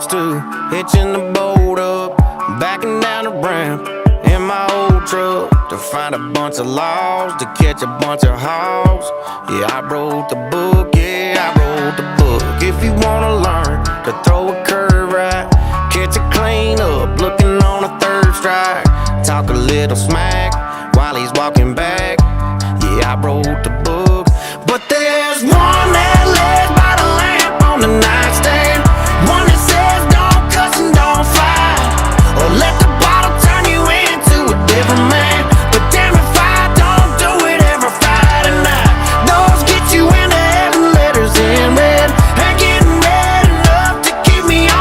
used to, hitching the boat up, backing down the ramp in my old truck to find a bunch of logs, to catch a bunch of hogs. Yeah, I wrote the book, yeah, I wrote the book. If you wanna learn to throw a curve right, catch a clean up, looking on a third strike, talk a little smack while he's walking back.